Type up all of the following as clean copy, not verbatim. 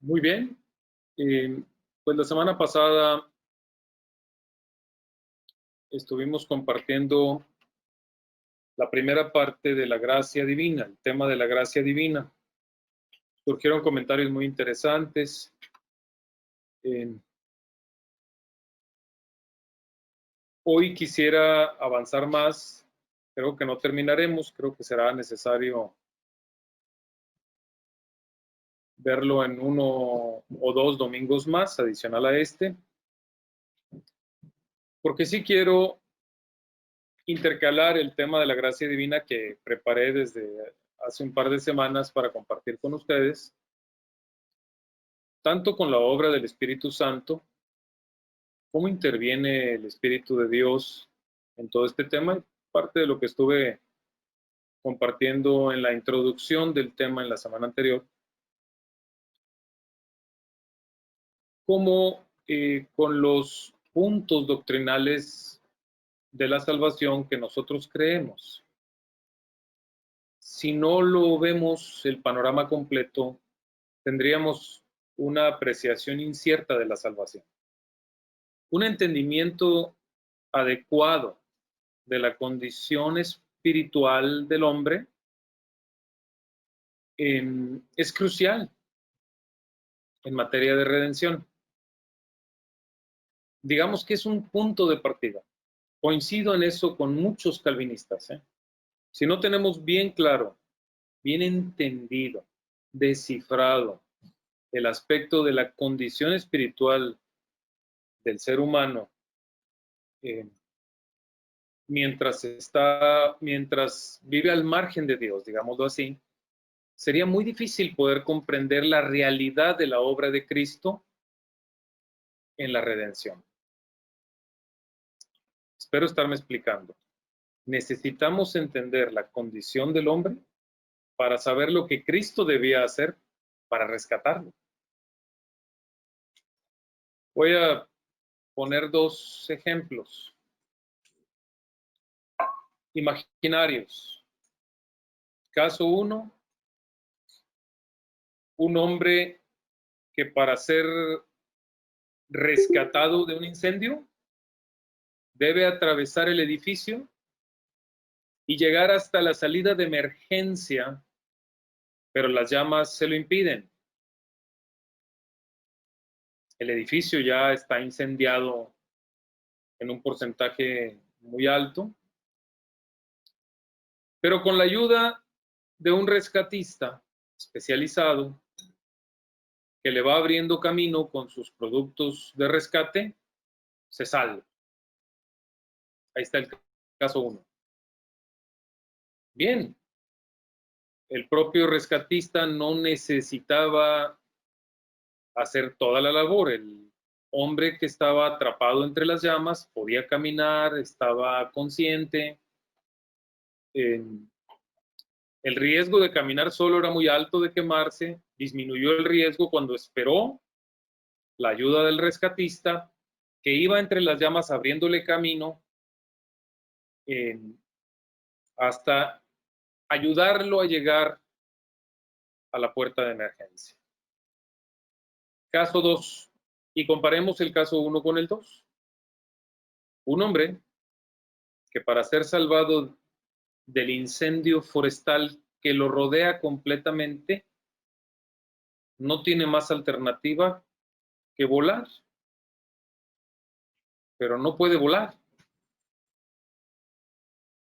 Muy bien. Eh, pues la semana pasada estuvimos compartiendo la primera parte de la gracia divina, el tema de la gracia divina. Surgieron comentarios muy interesantes. Eh, Hoy quisiera avanzar más. Creo que no terminaremos. Creo que será necesario verlo en uno o dos domingos más, adicional a este, porque sí quiero intercalar el tema de la gracia divina que preparé desde hace un par de semanas para compartir con ustedes, tanto con la obra del Espíritu Santo, cómo interviene el Espíritu de Dios en todo este tema, parte de lo que estuve compartiendo en la introducción del tema en la semana anterior, como con los puntos doctrinales de la salvación que nosotros creemos. Si no lo vemos el panorama completo, tendríamos una apreciación incierta de la salvación. Un entendimiento adecuado de la condición espiritual del hombre es crucial en materia de redención. Digamos que es un punto de partida. Coincido en eso con muchos calvinistas. Si no tenemos bien claro, bien entendido, descifrado el aspecto de la condición espiritual del ser humano, eh, mientras vive al margen de Dios, digámoslo así, sería muy difícil poder comprender la realidad de la obra de Cristo en la redención. Espero estarme explicando. Necesitamos entender la condición del hombre para saber lo que Cristo debía hacer para rescatarlo. Voy a poner dos ejemplos imaginarios. Caso 1, un hombre que para ser rescatado de un incendio debe atravesar el edificio y llegar hasta la salida de emergencia, pero las llamas se lo impiden. El edificio ya está incendiado en un porcentaje muy alto, pero con la ayuda de un rescatista especializado que le va abriendo camino con sus productos de rescate, se salva. Ahí está el caso 1. Bien, el propio rescatista no necesitaba hacer toda la labor. El hombre que estaba atrapado entre las llamas podía caminar, estaba consciente. El riesgo de caminar solo era muy alto de quemarse. Disminuyó el riesgo cuando esperó la ayuda del rescatista, que iba entre las llamas abriéndole camino hasta ayudarlo a llegar a la puerta de emergencia. Caso 2. Y comparemos el caso 1 con el 2. Un hombre que para ser salvado del incendio forestal que lo rodea completamente, no tiene más alternativa que volar, pero no puede volar.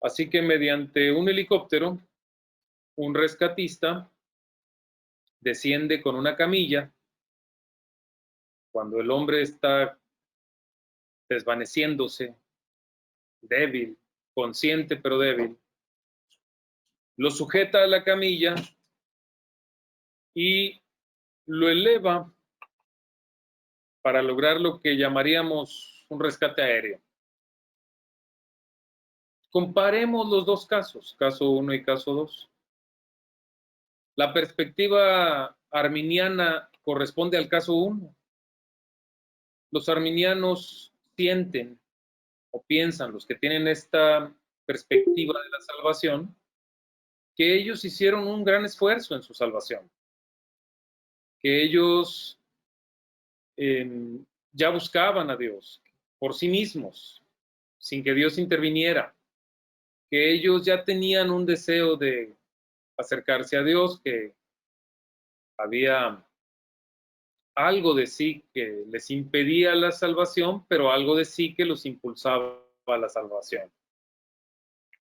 Así que mediante un helicóptero, un rescatista desciende con una camilla cuando el hombre está desvaneciéndose, débil, consciente pero débil. Lo sujeta a la camilla y lo eleva para lograr lo que llamaríamos un rescate aéreo. Comparemos los dos casos, caso 1 y caso 2. La perspectiva arminiana corresponde al caso 1. Los arminianos sienten o piensan, los que tienen esta perspectiva de la salvación, que ellos hicieron un gran esfuerzo en su salvación, que ellos ya buscaban a Dios por sí mismos, sin que Dios interviniera, que ellos ya tenían un deseo de acercarse a Dios, que había algo de sí que les impedía la salvación, pero algo de sí que los impulsaba a la salvación.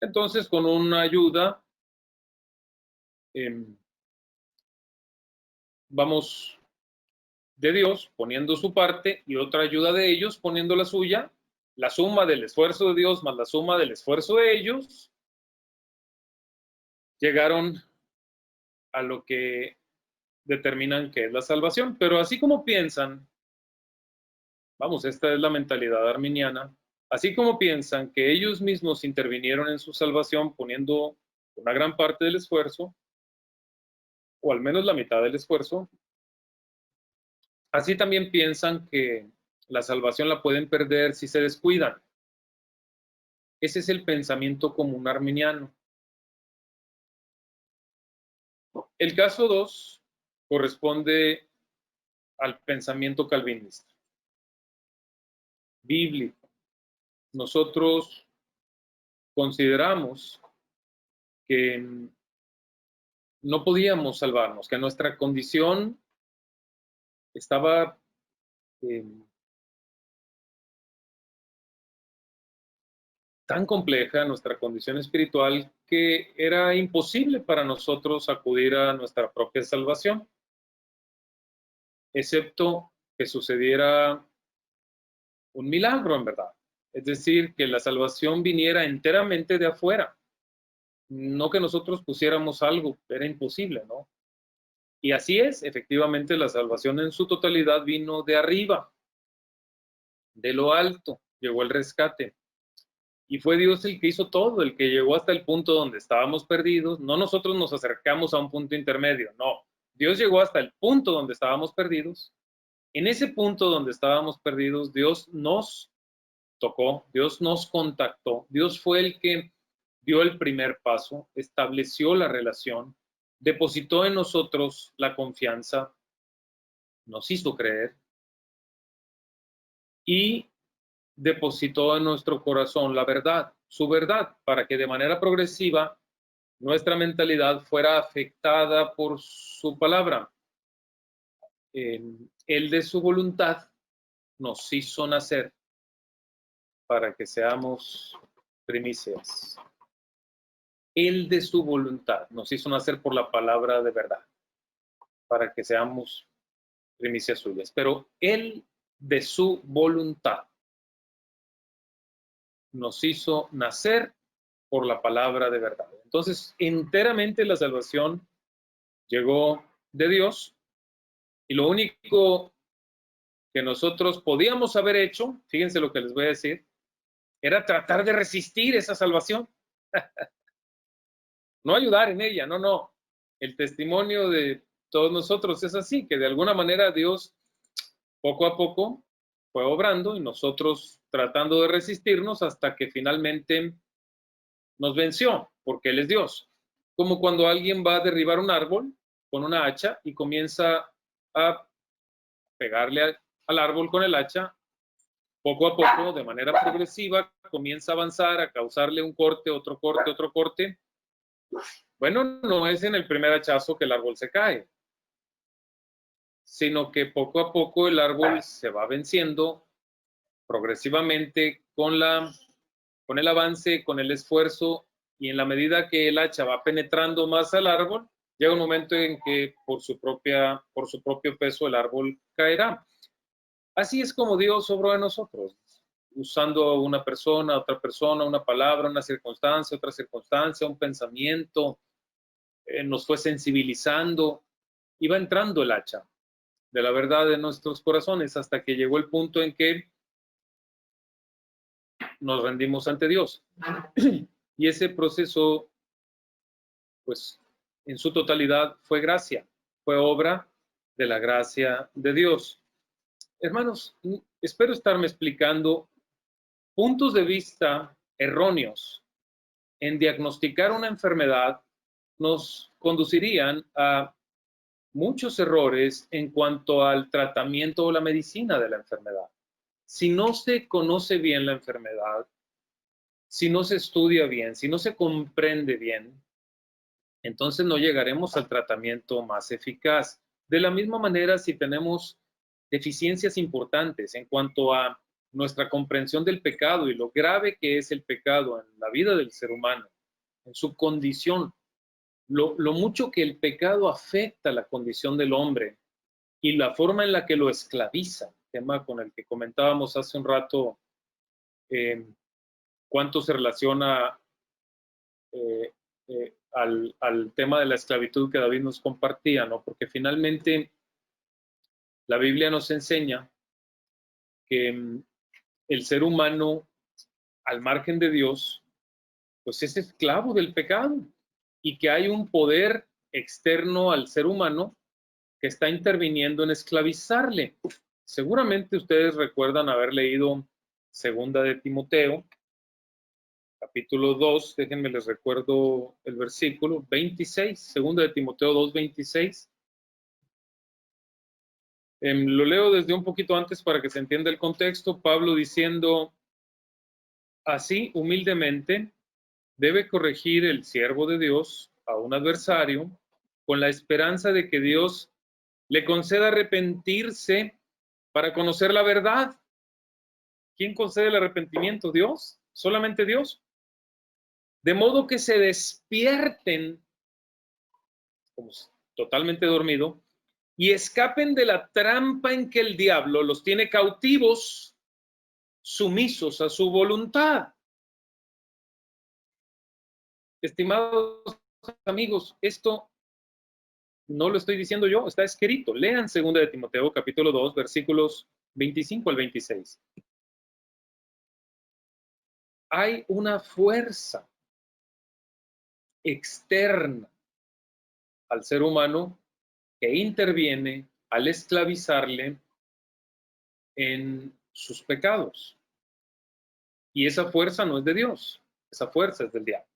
Entonces, con una ayuda, vamos, de Dios poniendo su parte y otra ayuda de ellos poniendo la suya, la suma del esfuerzo de Dios más la suma del esfuerzo de ellos, llegaron a lo que determinan que es la salvación. Pero así como piensan, vamos, esta es la mentalidad arminiana, así como piensan que ellos mismos intervinieron en su salvación poniendo una gran parte del esfuerzo, o al menos la mitad del esfuerzo, así también piensan que la salvación la pueden perder si se descuidan. Ese es el pensamiento común arminiano. El caso 2 corresponde al pensamiento calvinista, bíblico. Nosotros consideramos que no podíamos salvarnos, que nuestra condición estaba tan compleja, nuestra condición espiritual, que era imposible para nosotros acudir a nuestra propia salvación, excepto que sucediera un milagro en verdad. Es decir, que la salvación viniera enteramente de afuera, no que nosotros pusiéramos algo, era imposible, ¿no? Y así es, efectivamente la salvación en su totalidad vino de arriba, de lo alto, llegó el rescate. Y fue Dios el que hizo todo, el que llegó hasta el punto donde estábamos perdidos. No nosotros nos acercamos a un punto intermedio, no. Dios llegó hasta el punto donde estábamos perdidos. En ese punto donde estábamos perdidos, Dios nos tocó, Dios nos contactó, Dios fue el que dio el primer paso, estableció la relación, depositó en nosotros la confianza, nos hizo creer y depositó en nuestro corazón la verdad, su verdad, para que de manera progresiva nuestra mentalidad fuera afectada por su palabra. Él de su voluntad nos hizo nacer para que seamos primicias. Él de su voluntad nos hizo nacer por la palabra de verdad, para que seamos primicias suyas. Pero Él de su voluntad nos hizo nacer por la palabra de verdad. Entonces, enteramente la salvación llegó de Dios y lo único que nosotros podíamos haber hecho, fíjense lo que les voy a decir, era tratar de resistir esa salvación. No ayudar en ella, no. El testimonio de todos nosotros es así, que de alguna manera Dios poco a poco fue obrando y nosotros tratando de resistirnos hasta que finalmente nos venció, porque Él es Dios. Como cuando alguien va a derribar un árbol con una hacha y comienza a pegarle al árbol con el hacha, poco a poco, de manera progresiva, comienza a avanzar, a causarle un corte, otro corte, otro corte. Bueno, no es en el primer hachazo que el árbol se cae, sino que poco a poco el árbol se va venciendo progresivamente con el avance, con el esfuerzo, y en la medida que el hacha va penetrando más al árbol, llega un momento en que por su propio peso el árbol caerá. Así es como Dios obró en nosotros, usando una persona, otra persona, una palabra, una circunstancia, otra circunstancia, un pensamiento, nos fue sensibilizando, iba entrando el hacha de la verdad en nuestros corazones hasta que llegó el punto en que nos rendimos ante Dios. Y ese proceso, pues, en su totalidad fue gracia, fue obra de la gracia de Dios. Hermanos, espero estarme explicando. Puntos de vista erróneos en diagnosticar una enfermedad nos conducirían a muchos errores en cuanto al tratamiento o la medicina de la enfermedad. Si no se conoce bien la enfermedad, si no se estudia bien, si no se comprende bien, entonces no llegaremos al tratamiento más eficaz. De la misma manera, si tenemos deficiencias importantes en cuanto a nuestra comprensión del pecado y lo grave que es el pecado en la vida del ser humano, en su condición, lo mucho que el pecado afecta la condición del hombre y la forma en la que lo esclaviza, tema con el que comentábamos hace un rato, cuánto se relaciona eh, al tema de la esclavitud que David nos compartía, ¿no? Porque finalmente la Biblia nos enseña que el ser humano, al margen de Dios, pues es esclavo del pecado y que hay un poder externo al ser humano que está interviniendo en esclavizarle. Seguramente ustedes recuerdan haber leído Segunda de Timoteo, capítulo 2, déjenme les recuerdo el versículo 26, Segunda de Timoteo 2, 26. Lo leo desde un poquito antes para que se entienda el contexto. Pablo diciendo, así humildemente debe corregir el siervo de Dios a un adversario con la esperanza de que Dios le conceda arrepentirse para conocer la verdad. ¿Quién concede el arrepentimiento? ¿Dios? ¿Solamente Dios? De modo que se despierten, como totalmente dormido, y escapen de la trampa en que el diablo los tiene cautivos, sumisos a su voluntad. Estimados amigos, esto no lo estoy diciendo yo, está escrito. Lean 2 de Timoteo, capítulo 2, versículos 25 al 26. Hay una fuerza externa al ser humano que interviene al esclavizarle en sus pecados. Y esa fuerza no es de Dios, esa fuerza es del diablo.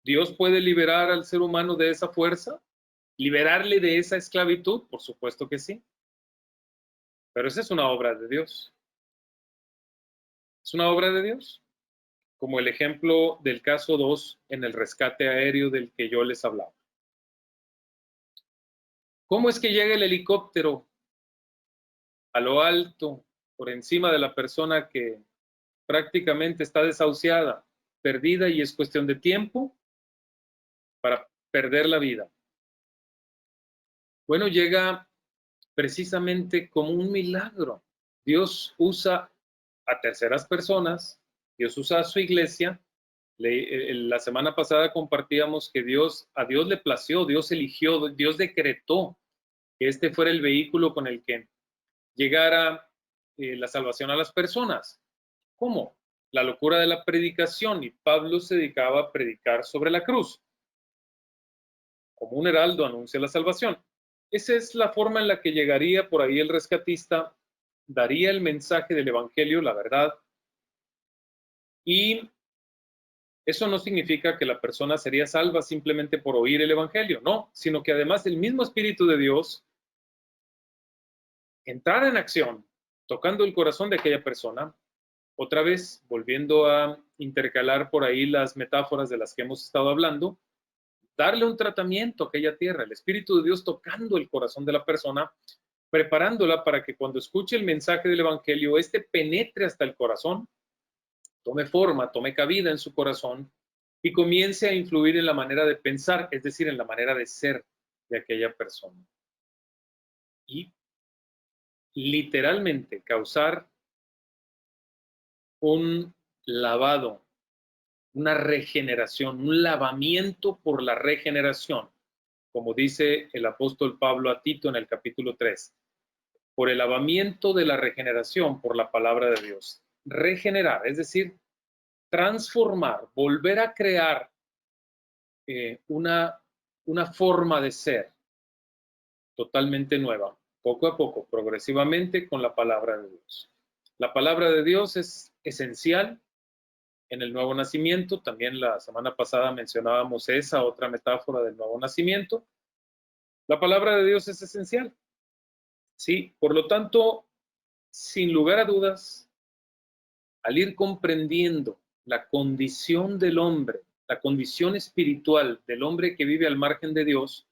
¿Dios puede liberar al ser humano de esa fuerza? ¿Liberarle de esa esclavitud? Por supuesto que sí. Pero esa es una obra de Dios. Es una obra de Dios. Como el ejemplo del caso 2 en el rescate aéreo del que yo les hablaba. ¿Cómo es que llega el helicóptero a lo alto, por encima de la persona que prácticamente está desahuciada, perdida, y es cuestión de tiempo para perder la vida? Bueno, llega precisamente como un milagro. Dios usa a terceras personas, Dios usa a su iglesia. La semana pasada compartíamos que a Dios le plació, Dios eligió, Dios decretó que este fuera el vehículo con el que llegara la salvación a las personas. ¿Cómo? La locura de la predicación, y Pablo se dedicaba a predicar sobre la cruz. Como un heraldo anuncia la salvación. Esa es la forma en la que llegaría por ahí el rescatista, daría el mensaje del evangelio, la verdad, y eso no significa que la persona sería salva simplemente por oír el evangelio, no, sino que además el mismo Espíritu de Dios entrara en acción, tocando el corazón de aquella persona. Otra vez, volviendo a intercalar por ahí las metáforas de las que hemos estado hablando, darle un tratamiento a aquella tierra, el Espíritu de Dios tocando el corazón de la persona, preparándola para que cuando escuche el mensaje del evangelio, éste penetre hasta el corazón, tome forma, tome cabida en su corazón y comience a influir en la manera de pensar, es decir, en la manera de ser de aquella persona. Y literalmente causar un lavado, una regeneración, un lavamiento por la regeneración, como dice el apóstol Pablo a Tito en el capítulo 3, por el lavamiento de la regeneración por la palabra de Dios. Regenerar, es decir, transformar, volver a crear una forma de ser totalmente nueva, poco a poco, progresivamente, con la palabra de Dios. La palabra de Dios es esencial en el nuevo nacimiento. También la semana pasada mencionábamos esa otra metáfora del nuevo nacimiento. La palabra de Dios es esencial. Sí, por lo tanto, sin lugar a dudas, al ir comprendiendo la condición del hombre, la condición espiritual del hombre que vive al margen de Dios,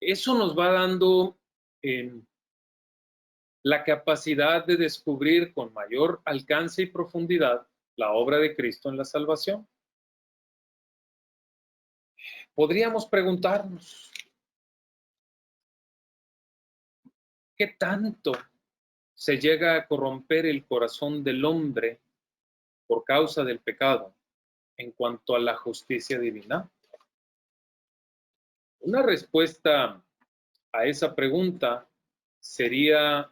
eso nos va dando la capacidad de descubrir con mayor alcance y profundidad la obra de Cristo en la salvación. Podríamos preguntarnos, ¿qué tanto se llega a corromper el corazón del hombre por causa del pecado en cuanto a la justicia divina? Una respuesta a esa pregunta sería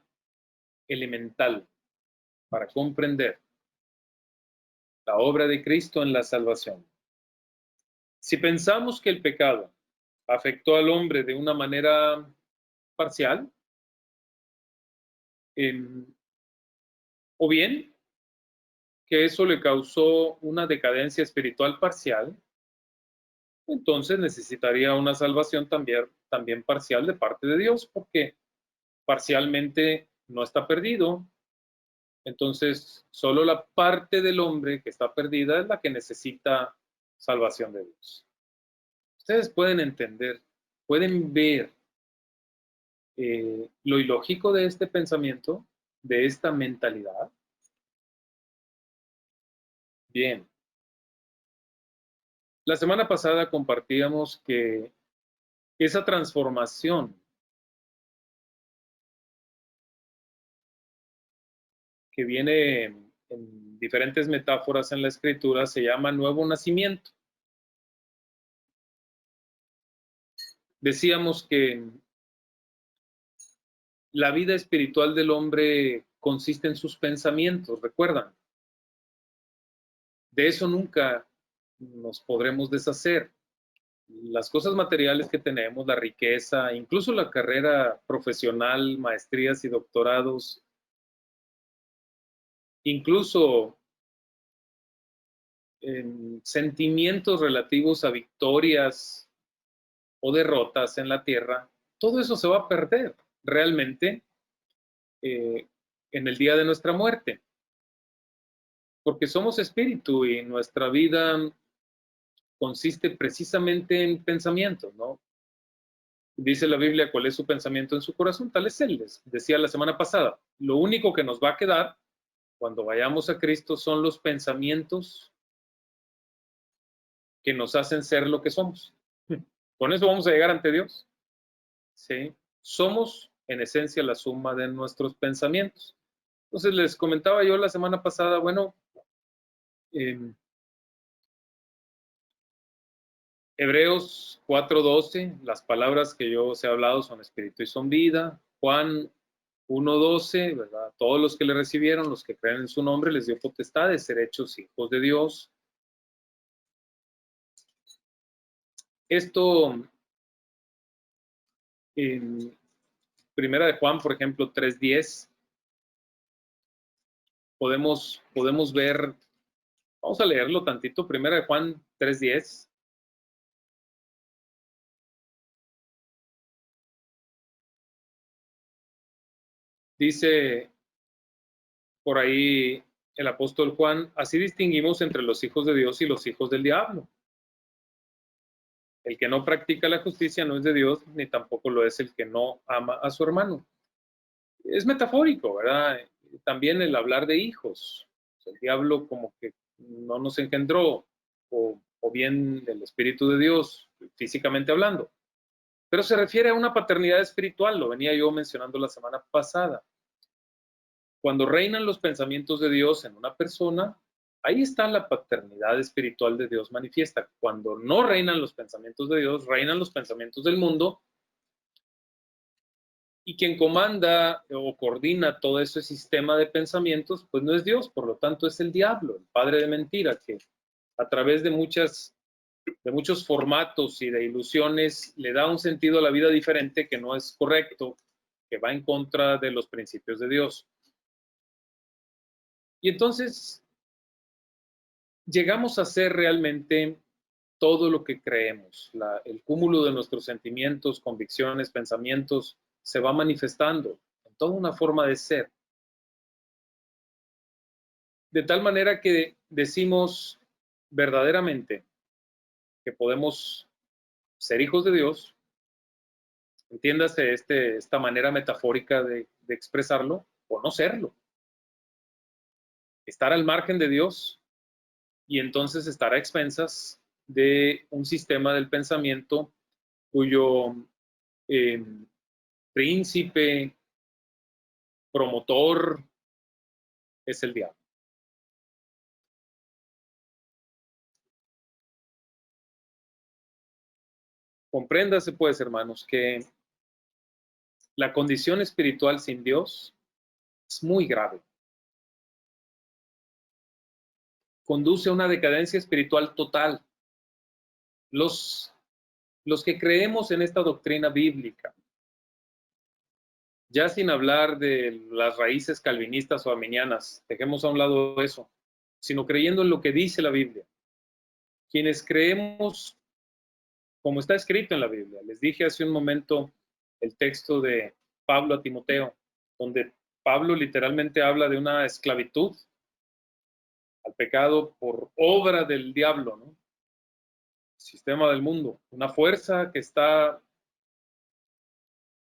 elemental para comprender la obra de Cristo en la salvación. Si pensamos que el pecado afectó al hombre de una manera parcial, o bien que eso le causó una decadencia espiritual parcial, entonces necesitaría una salvación también parcial de parte de Dios, porque parcialmente no está perdido. Entonces, solo la parte del hombre que está perdida es la que necesita salvación de Dios. Ustedes pueden entender, pueden ver lo ilógico de este pensamiento, de esta mentalidad. Bien, la semana pasada compartíamos que esa transformación que viene en diferentes metáforas en la escritura se llama nuevo nacimiento. Decíamos que la vida espiritual del hombre consiste en sus pensamientos, ¿recuerdan? De eso nunca nos podremos deshacer. Las cosas materiales que tenemos, la riqueza, incluso la carrera profesional, maestrías y doctorados, incluso sentimientos relativos a victorias o derrotas en la tierra, todo eso se va a perder realmente en el día de nuestra muerte, porque somos espíritu y nuestra vida consiste precisamente en pensamientos, ¿no? Dice la Biblia cuál es su pensamiento en su corazón, tal es él. Les decía la semana pasada, lo único que nos va a quedar cuando vayamos a Cristo son los pensamientos que nos hacen ser lo que somos. Con eso vamos a llegar ante Dios. ¿Sí? Somos en esencia la suma de nuestros pensamientos. Entonces les comentaba yo la semana pasada, bueno, Hebreos 4:12, las palabras que yo os he hablado son espíritu y son vida. Juan 1:12, ¿verdad? Todos los que le recibieron, los que creen en su nombre, les dio potestad de ser hechos hijos de Dios. Esto en Primera de Juan, por ejemplo, 3:10, podemos ver, vamos a leerlo tantito, Primera de Juan 3:10. Dice por ahí el apóstol Juan, así distinguimos entre los hijos de Dios y los hijos del diablo. El que no practica la justicia no es de Dios, ni tampoco lo es el que no ama a su hermano. Es metafórico, ¿verdad? También el hablar de hijos. El diablo como que no nos engendró, o bien el Espíritu de Dios, físicamente hablando. Pero se refiere a una paternidad espiritual, lo venía yo mencionando la semana pasada. Cuando reinan los pensamientos de Dios en una persona, ahí está la paternidad espiritual de Dios manifiesta. Cuando no reinan los pensamientos de Dios, reinan los pensamientos del mundo, y quien comanda o coordina todo ese sistema de pensamientos, pues no es Dios, por lo tanto es el diablo, el padre de mentira, que a través de muchos formatos y de ilusiones le da un sentido a la vida diferente que no es correcto, que va en contra de los principios de Dios. Y entonces llegamos a ser realmente todo lo que creemos, el cúmulo de nuestros sentimientos, convicciones, pensamientos, se va manifestando en toda una forma de ser. De tal manera que decimos verdaderamente que podemos ser hijos de Dios, entiéndase esta manera metafórica de expresarlo, o no serlo. Estar al margen de Dios y entonces estar a expensas de un sistema del pensamiento cuyo príncipe, promotor, es el diablo. Compréndase, pues, hermanos, que la condición espiritual sin Dios es muy grave. Conduce a una decadencia espiritual total. Los que creemos en esta doctrina bíblica, ya sin hablar de las raíces calvinistas o arminianas, dejemos a un lado eso, sino creyendo en lo que dice la Biblia. Quienes creemos como está escrito en la Biblia. Les dije hace un momento el texto de Pablo a Timoteo, donde Pablo literalmente habla de una esclavitud al pecado por obra del diablo, ¿no? Sistema del mundo, una fuerza que está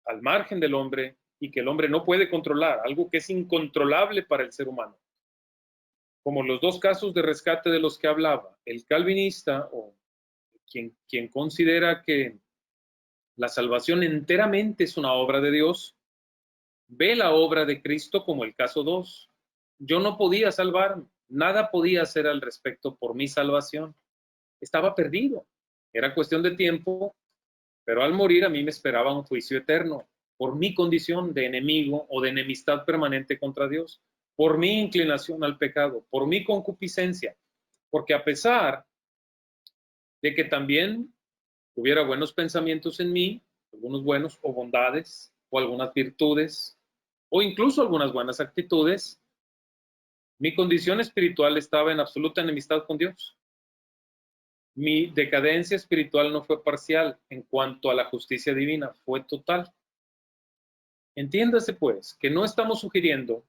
al margen del hombre y que el hombre no puede controlar, algo que es incontrolable para el ser humano. Como los dos casos de rescate de los que hablaba, el calvinista o quien considera que la salvación enteramente es una obra de Dios, ve la obra de Cristo como el caso 2. Yo no podía salvarme, nada podía hacer al respecto por mi salvación. Estaba perdido. Era cuestión de tiempo, pero al morir a mí me esperaba un juicio eterno por mi condición de enemigo o de enemistad permanente contra Dios, por mi inclinación al pecado, por mi concupiscencia, porque a pesar de que también hubiera buenos pensamientos en mí, algunos buenos o bondades o algunas virtudes o incluso algunas buenas actitudes, mi condición espiritual estaba en absoluta enemistad con Dios. Mi decadencia espiritual no fue parcial en cuanto a la justicia divina, fue total. Entiéndase pues que no estamos sugiriendo,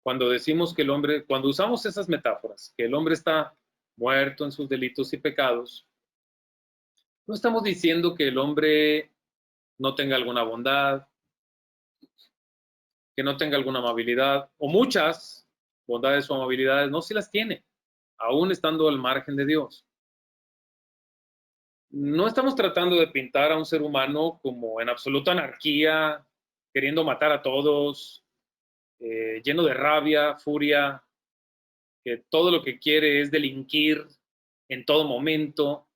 cuando decimos que el hombre, cuando usamos esas metáforas, que el hombre está muerto en sus delitos y pecados, no estamos diciendo que el hombre no tenga alguna bondad, que no tenga alguna amabilidad, o muchas bondades o amabilidades, no, si las tiene, aún estando al margen de Dios. No estamos tratando de pintar a un ser humano como en absoluta anarquía, queriendo matar a todos, lleno de rabia, furia, que todo lo que quiere es delinquir en todo momento.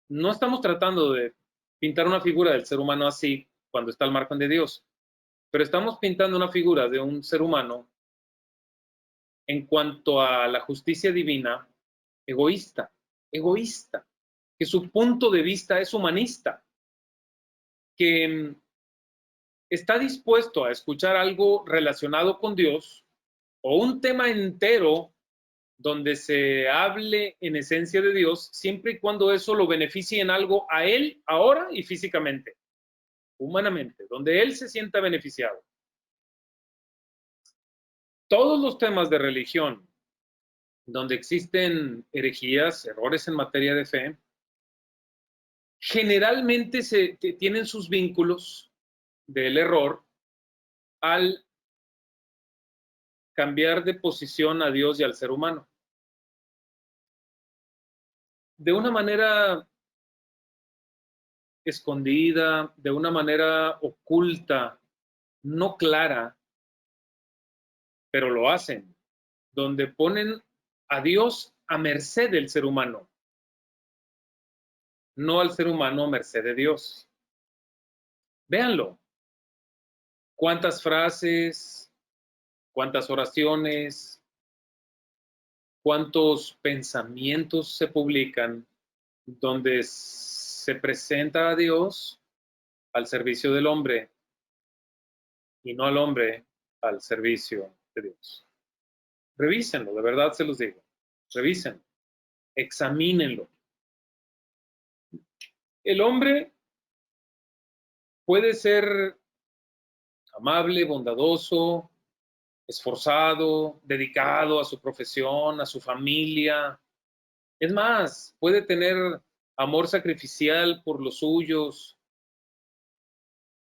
No estamos tratando de pintar una figura del ser humano así cuando está al margen de Dios, pero estamos pintando una figura de un ser humano en cuanto a la justicia divina, egoísta, que su punto de vista es humanista, que está dispuesto a escuchar algo relacionado con Dios o un tema entero donde se hable en esencia de Dios, siempre y cuando eso lo beneficie en algo a él ahora y físicamente, humanamente, donde él se sienta beneficiado. Todos los temas de religión donde existen herejías, errores en materia de fe, generalmente tienen sus vínculos del error al cambiar de posición a Dios y al ser humano. De una manera escondida, de una manera oculta, no clara, pero lo hacen, donde ponen a Dios a merced del ser humano, no al ser humano a merced de Dios. Véanlo. ¿Cuántas frases, cuántas oraciones, cuántos pensamientos se publican donde se presenta a Dios al servicio del hombre y no al hombre al servicio de Dios? Revísenlo, de verdad se los digo. Revísenlo, examínenlo. El hombre puede ser amable, bondadoso, esforzado, dedicado a su profesión, a su familia. Es más, puede tener amor sacrificial por los suyos.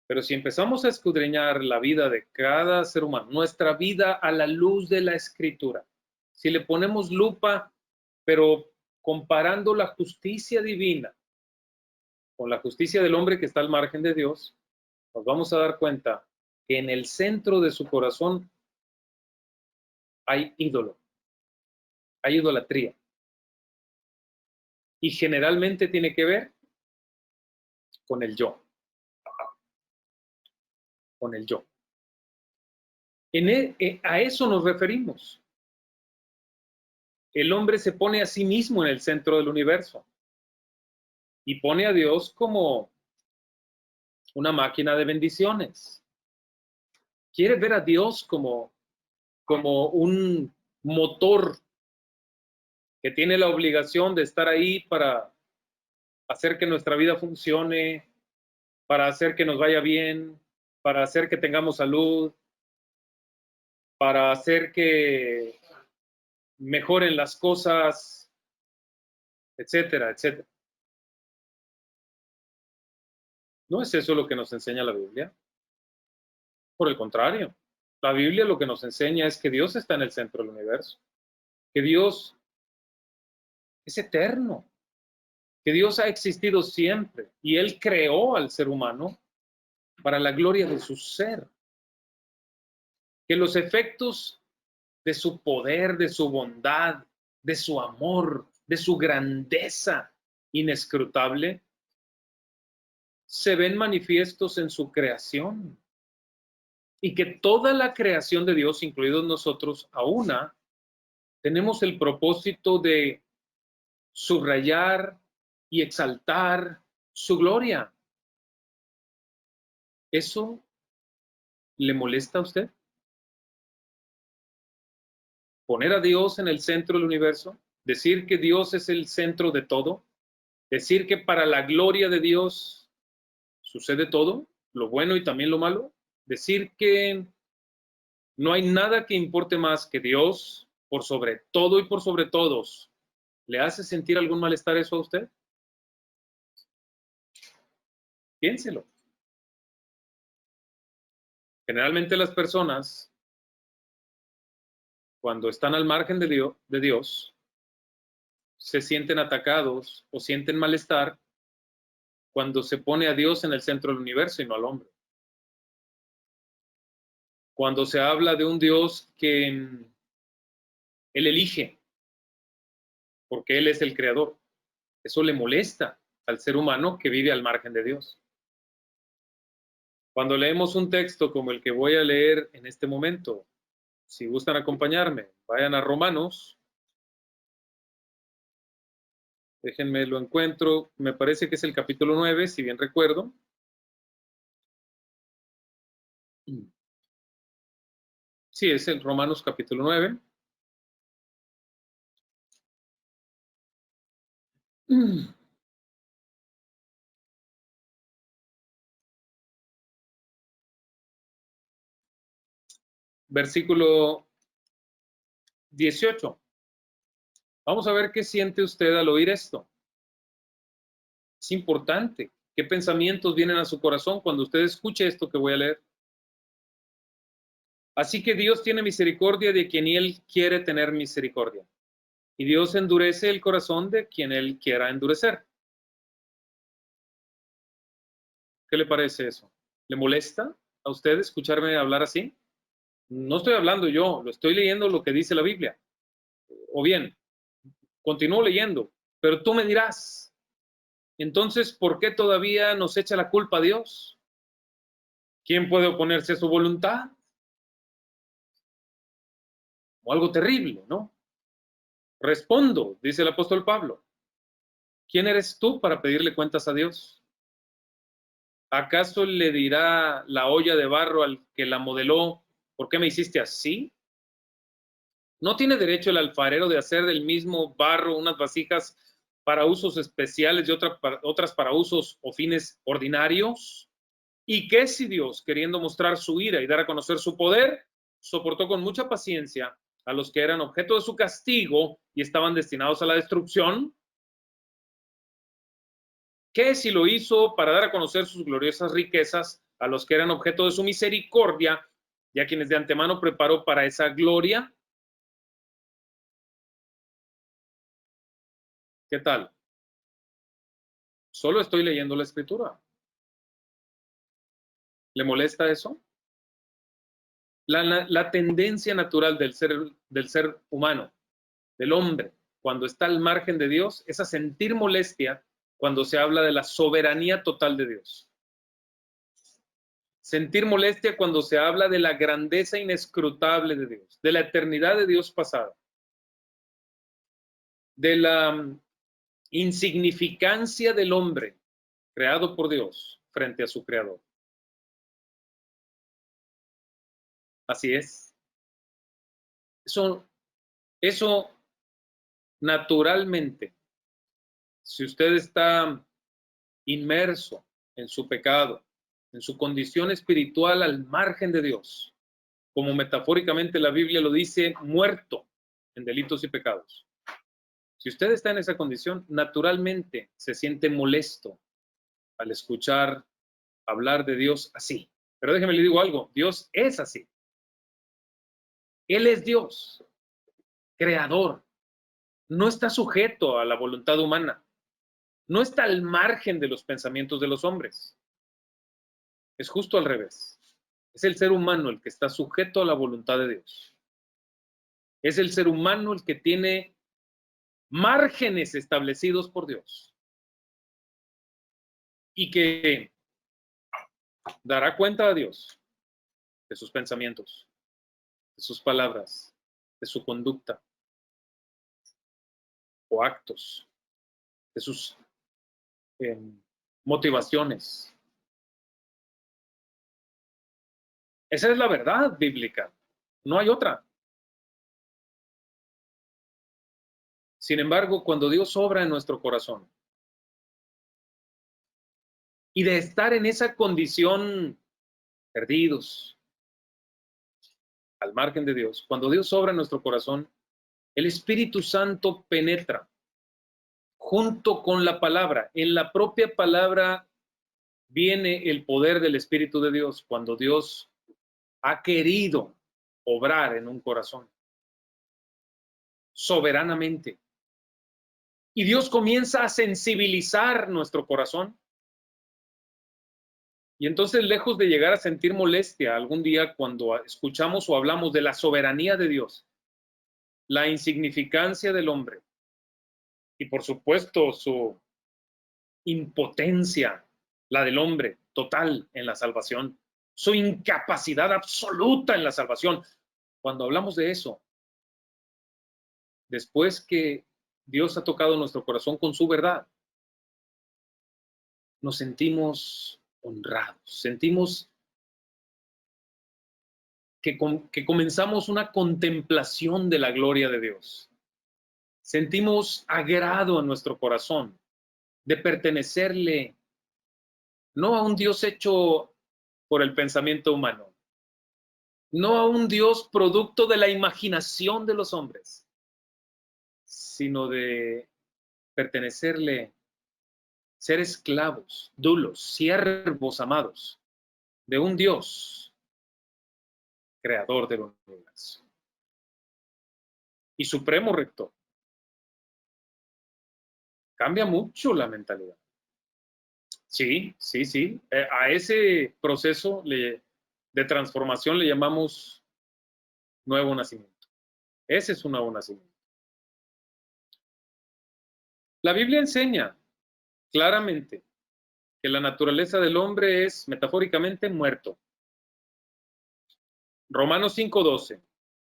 Pero si empezamos a escudriñar la vida de cada ser humano, nuestra vida a la luz de la Escritura, si le ponemos lupa, pero comparando la justicia divina con la justicia del hombre que está al margen de Dios, nos vamos a dar cuenta que en el centro de su corazón hay ídolo, hay idolatría. Y generalmente tiene que ver con el yo, con el yo. A eso nos referimos. El hombre se pone a sí mismo en el centro del universo y pone a Dios como una máquina de bendiciones. Quiere ver a Dios como un motor que tiene la obligación de estar ahí para hacer que nuestra vida funcione, para hacer que nos vaya bien, para hacer que tengamos salud, para hacer que mejoren las cosas, etcétera, etcétera. ¿No es eso lo que nos enseña la Biblia? Por el contrario, la Biblia lo que nos enseña es que Dios está en el centro del universo, que Dios es eterno, que Dios ha existido siempre y Él creó al ser humano para la gloria de su ser, que los efectos de su poder, de su bondad, de su amor, de su grandeza inescrutable, se ven manifiestos en su creación. Y que toda la creación de Dios, incluidos nosotros, a una, tenemos el propósito de subrayar y exaltar su gloria. ¿Eso le molesta a usted? Poner a Dios en el centro del universo, decir que Dios es el centro de todo, decir que para la gloria de Dios sucede todo, lo bueno y también lo malo, decir que no hay nada que importe más que Dios por sobre todo y por sobre todos. ¿Le hace sentir algún malestar eso a usted? Piénselo. Generalmente las personas, cuando están al margen de Dios, se sienten atacados o sienten malestar cuando se pone a Dios en el centro del universo y no al hombre. Cuando se habla de un Dios que Él elige, porque Él es el creador. Eso le molesta al ser humano que vive al margen de Dios. Cuando leemos un texto como el que voy a leer en este momento, si gustan acompañarme, vayan a Romanos. Déjenme lo encuentro. Me parece que es el capítulo 9, si bien recuerdo. Sí, es el Romanos capítulo 9. Versículo 18. Vamos a ver qué siente usted al oír esto. Es importante. ¿Qué pensamientos vienen a su corazón cuando usted escuche esto que voy a leer? Así que Dios tiene misericordia de quien Él quiere tener misericordia. Y Dios endurece el corazón de quien Él quiera endurecer. ¿Qué le parece eso? ¿Le molesta a usted escucharme hablar así? No estoy hablando yo, lo estoy leyendo lo que dice la Biblia. O bien, continúo leyendo, pero tú me dirás, entonces, ¿por qué todavía nos echa la culpa a Dios? ¿Quién puede oponerse a su voluntad? O algo terrible, ¿no? Respondo, dice el apóstol Pablo, ¿quién eres tú para pedirle cuentas a Dios? ¿Acaso le dirá la olla de barro al que la modeló, ¿por qué me hiciste así? ¿No tiene derecho el alfarero de hacer del mismo barro unas vasijas para usos especiales y otras para usos o fines ordinarios. Y que si Dios, queriendo mostrar su ira y dar a conocer su poder, soportó con mucha paciencia a los que eran objeto de su castigo y estaban destinados a la destrucción, que si lo hizo para dar a conocer sus gloriosas riquezas a los que eran objeto de su misericordia y a quienes de antemano preparó para esa gloria. ¿Qué tal? Solo estoy leyendo la escritura. ¿Le molesta eso? La tendencia natural del ser humano, del hombre, cuando está al margen de Dios, es a sentir molestia cuando se habla de la soberanía total de Dios. Sentir molestia cuando se habla de la grandeza inescrutable de Dios, de la eternidad de Dios pasada, de la insignificancia del hombre creado por Dios frente a su creador. Así es. Eso naturalmente, si usted está inmerso en su pecado, en su condición espiritual al margen de Dios, como metafóricamente la Biblia lo dice, muerto en delitos y pecados. Si usted está en esa condición, naturalmente se siente molesto al escuchar hablar de Dios así. Pero déjeme le digo algo, Dios es así. Él es Dios, creador. No está sujeto a la voluntad humana. No está al margen de los pensamientos de los hombres. Es justo al revés. Es el ser humano el que está sujeto a la voluntad de Dios. Es el ser humano el que tiene márgenes establecidos por Dios y que dará cuenta a Dios de sus pensamientos, de sus palabras, de su conducta o actos, de sus motivaciones. Esa es la verdad bíblica, no hay otra. Sin embargo, cuando Dios obra en nuestro corazón y de estar en esa condición perdidos, al margen de Dios, cuando Dios obra en nuestro corazón, el Espíritu Santo penetra junto con la palabra. En la propia palabra viene el poder del Espíritu de Dios cuando Dios ha querido obrar en un corazón soberanamente. Y Dios comienza a sensibilizar nuestro corazón. Y entonces, lejos de llegar a sentir molestia algún día cuando escuchamos o hablamos de la soberanía de Dios, la insignificancia del hombre y por supuesto su impotencia, la del hombre total en la salvación, su incapacidad absoluta en la salvación. Cuando hablamos de eso, después que Dios ha tocado nuestro corazón con su verdad, nos sentimos honrados, sentimos que comenzamos una contemplación de la gloria de Dios. Sentimos agrado en nuestro corazón de pertenecerle no a un Dios hecho por el pensamiento humano, no a un Dios producto de la imaginación de los hombres, sino de pertenecerle, ser esclavos, dulos, siervos amados de un Dios creador del universo y supremo rector. Cambia mucho la mentalidad. Sí, sí, sí. A ese proceso de transformación le llamamos nuevo nacimiento. Ese es un nuevo nacimiento. La Biblia enseña claramente que la naturaleza del hombre es metafóricamente muerto. Romanos 5:12.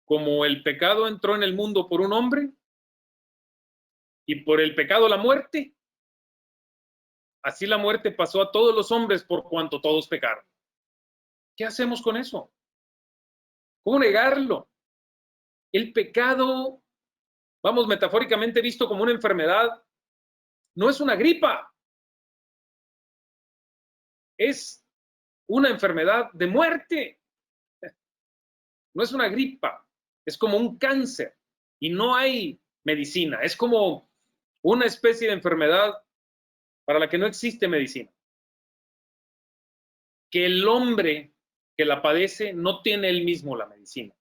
Como el pecado entró en el mundo por un hombre y por el pecado la muerte, así la muerte pasó a todos los hombres por cuanto todos pecaron. ¿Qué hacemos con eso? ¿Cómo negarlo? El pecado, vamos, metafóricamente visto como una enfermedad, No es una gripa. Es una enfermedad de muerte. No es una gripa. Es como un cáncer. Y no hay medicina. Es como una especie de enfermedad para la que no existe medicina. Que el hombre que la padece no tiene él mismo la medicina.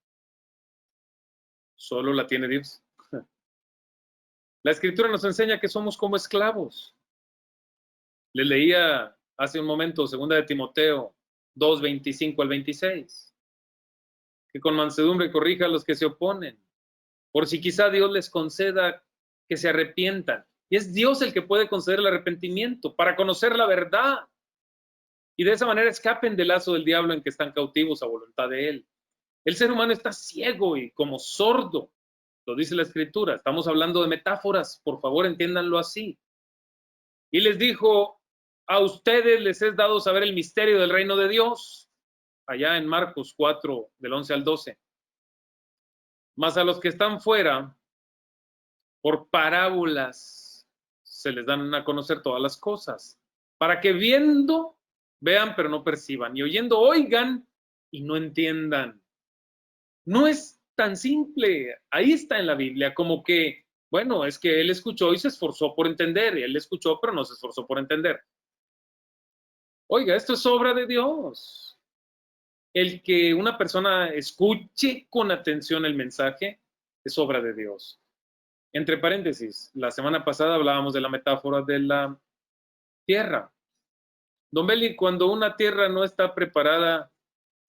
Solo la tiene Dios. La Escritura nos enseña que somos como esclavos. Le leía hace un momento, 2 de Timoteo 2, 25 al 26. Que con mansedumbre corrija a los que se oponen, por si quizá Dios les conceda que se arrepientan. Y es Dios el que puede conceder el arrepentimiento para conocer la verdad. Y de esa manera escapen del lazo del diablo en que están cautivos a voluntad de él. El ser humano está ciego y como sordo, lo dice la Escritura. Estamos hablando de metáforas, por favor entiéndanlo así. Y les dijo, a ustedes les es dado saber el misterio del reino de Dios, allá en Marcos 4, del 11 al 12. Mas a los que están fuera, por parábolas, se les dan a conocer todas las cosas, para que viendo, vean pero no perciban, y oyendo, oigan y no entiendan. No es tan simple, ahí está en la Biblia, como que, bueno, es que él escuchó y se esforzó por entender, y él escuchó pero no se esforzó por entender. Oiga, esto es obra de Dios. El que una persona escuche con atención el mensaje es obra de Dios. Entre paréntesis, la semana pasada hablábamos de la metáfora de la tierra. Don Beli, cuando una tierra no está preparada,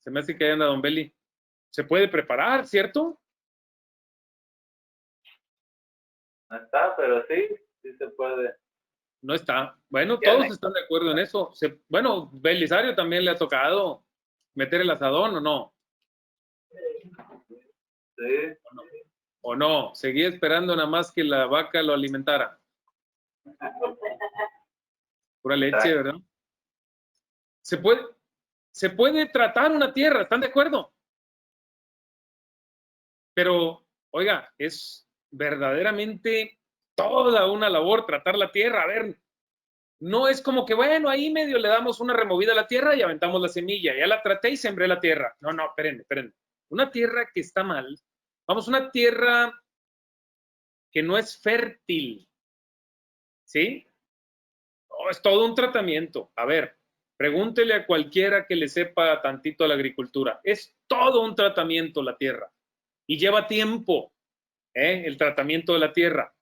se me hace que ahí anda Don Beli, se puede preparar, ¿cierto? No está, pero sí se puede. No está. Bueno, todos están de acuerdo en eso. Bueno, Belisario también le ha tocado meter el asadón, ¿o no? Sí. ¿O no? Seguía esperando nada más que la vaca lo alimentara. Pura leche, ¿verdad? Se puede tratar una tierra, ¿están de acuerdo? Pero, oiga, es verdaderamente toda una labor tratar la tierra. A ver, no es como que, bueno, ahí medio le damos una removida a la tierra y aventamos la semilla. Ya la traté y sembré la tierra. No, espérenme. Una tierra que está mal, vamos, una tierra que no es fértil, ¿sí? Oh, es todo un tratamiento. A ver, pregúntele a cualquiera que le sepa tantito a la agricultura. Es todo un tratamiento la tierra y lleva tiempo, el tratamiento de la tierra.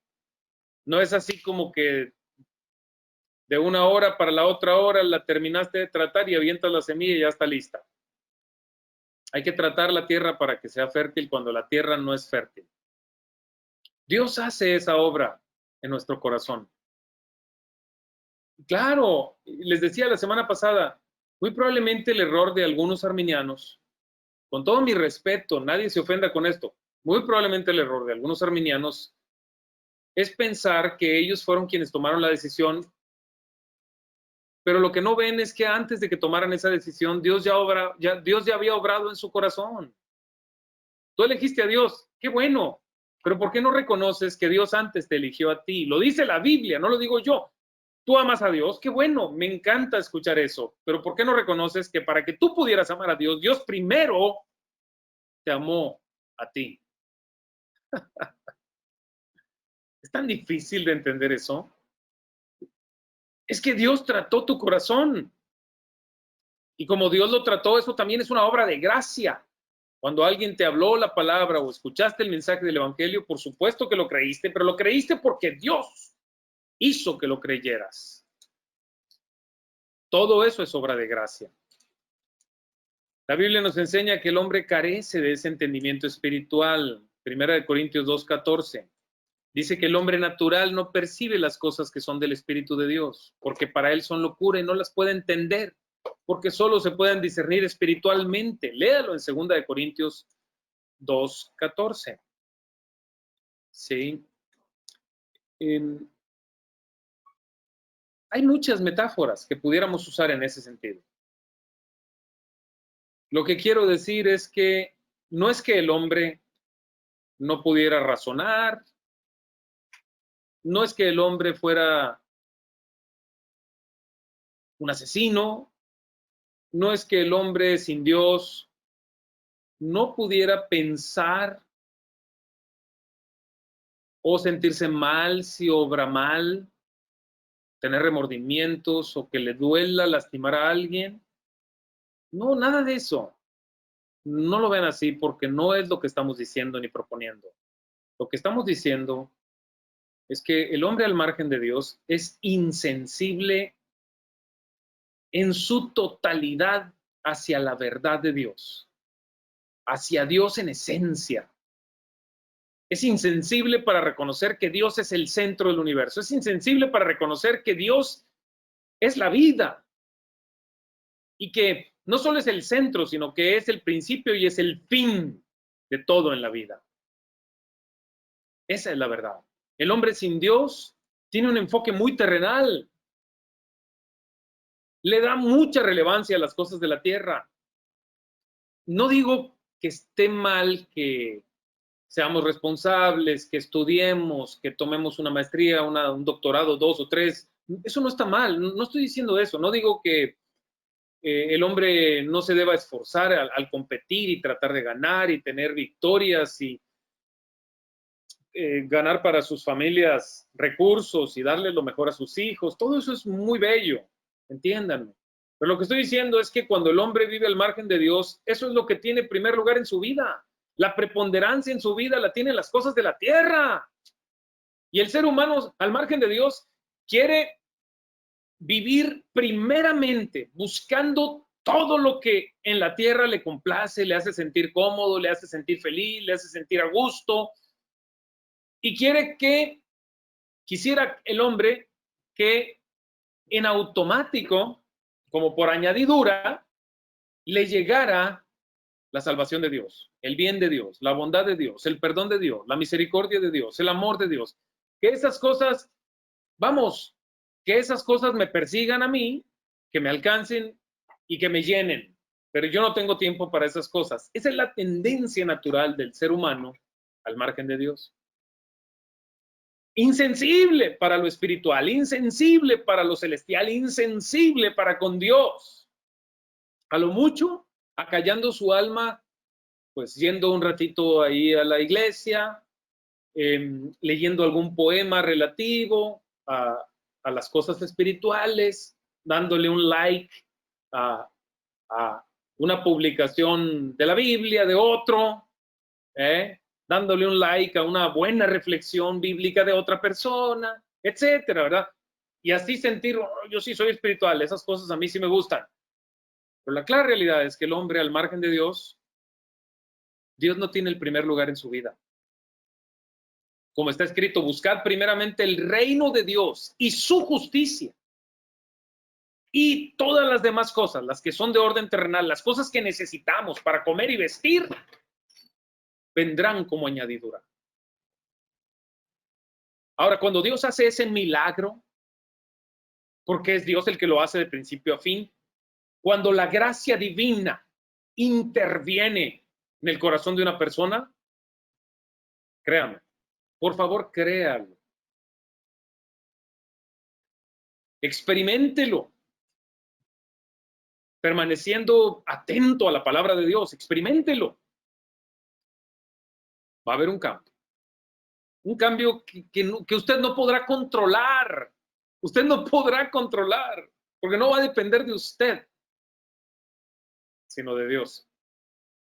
No es así como que de una hora para la otra hora la terminaste de tratar y avientas la semilla y ya está lista. Hay que tratar la tierra para que sea fértil cuando la tierra no es fértil. Dios hace esa obra en nuestro corazón. Claro, les decía la semana pasada, muy probablemente el error de algunos arminianos, con todo mi respeto, nadie se ofenda con esto, muy probablemente el error de algunos arminianos es pensar que ellos fueron quienes tomaron la decisión, pero lo que no ven es que antes de que tomaran esa decisión, Dios ya había obrado en su corazón. Tú elegiste a Dios, qué bueno, pero ¿por qué no reconoces que Dios antes te eligió a ti? Lo dice la Biblia, no lo digo yo. Tú amas a Dios, qué bueno, me encanta escuchar eso, pero ¿por qué no reconoces que para que tú pudieras amar a Dios, Dios primero te amó a ti? Es tan difícil de entender eso. Es que Dios trató tu corazón. Y como Dios lo trató, eso también es una obra de gracia. Cuando alguien te habló la palabra o escuchaste el mensaje del Evangelio, por supuesto que lo creíste, pero lo creíste porque Dios hizo que lo creyeras. Todo eso es obra de gracia. La Biblia nos enseña que el hombre carece de ese entendimiento espiritual. 1 Corintios 2:14. Dice que el hombre natural no percibe las cosas que son del Espíritu de Dios, porque para él son locura y no las puede entender, porque solo se pueden discernir espiritualmente. Léalo en 2 Corintios 2:14. Sí. Hay muchas metáforas que pudiéramos usar en ese sentido. Lo que quiero decir es que no es que el hombre no pudiera razonar, no es que el hombre fuera un asesino. No es que el hombre sin Dios no pudiera pensar o sentirse mal si obra mal, tener remordimientos o que le duela lastimar a alguien. No, nada de eso. No lo ven así porque no es lo que estamos diciendo ni proponiendo. Lo que estamos diciendo es que el hombre al margen de Dios es insensible en su totalidad hacia la verdad de Dios, hacia Dios en esencia. Es insensible para reconocer que Dios es el centro del universo. Es insensible para reconocer que Dios es la vida y que no solo es el centro, sino que es el principio y es el fin de todo en la vida. Esa es la verdad. El hombre sin Dios tiene un enfoque muy terrenal. Le da mucha relevancia a las cosas de la tierra. No digo que esté mal que seamos responsables, que estudiemos, que tomemos una maestría, un doctorado, 2 o 3. Eso no está mal, no estoy diciendo eso. No digo que el hombre no se deba esforzar al competir y tratar de ganar y tener victorias y ganar para sus familias recursos y darle lo mejor a sus hijos. Todo eso es muy bello, entiéndanme. Pero lo que estoy diciendo es que cuando el hombre vive al margen de Dios, eso es lo que tiene primer lugar en su vida. La preponderancia en su vida la tienen las cosas de la tierra. Y el ser humano al margen de Dios quiere vivir primeramente buscando todo lo que en la tierra le complace, le hace sentir cómodo, le hace sentir feliz, le hace sentir a gusto. Y quisiera el hombre que en automático, como por añadidura, le llegara la salvación de Dios, el bien de Dios, la bondad de Dios, el perdón de Dios, la misericordia de Dios, el amor de Dios. Que esas cosas, vamos, que esas cosas me persigan a mí, que me alcancen y que me llenen. Pero yo no tengo tiempo para esas cosas. Esa es la tendencia natural del ser humano al margen de Dios. Insensible para lo espiritual, insensible para lo celestial, insensible para con Dios. A lo mucho, acallando su alma, pues yendo un ratito ahí a la iglesia, leyendo algún poema relativo a las cosas espirituales, dándole un like a una publicación de la Biblia de otro, dándole un like a una buena reflexión bíblica de otra persona, etcétera, ¿verdad? Y así sentir, oh, yo sí soy espiritual, esas cosas a mí sí me gustan. Pero la clara realidad es que el hombre al margen de Dios, Dios no tiene el primer lugar en su vida. Como está escrito, buscad primeramente el reino de Dios y su justicia. Y todas las demás cosas, las que son de orden terrenal, las cosas que necesitamos para comer y vestir, vendrán como añadidura. Ahora, cuando Dios hace ese milagro, porque es Dios el que lo hace de principio a fin, cuando la gracia divina interviene en el corazón de una persona, créame, por favor, créalo. Experiméntelo. Permaneciendo atento a la palabra de Dios, experiméntelo. Va a haber un cambio. Un cambio que usted no podrá controlar. Usted no podrá controlar, porque no va a depender de usted, sino de Dios.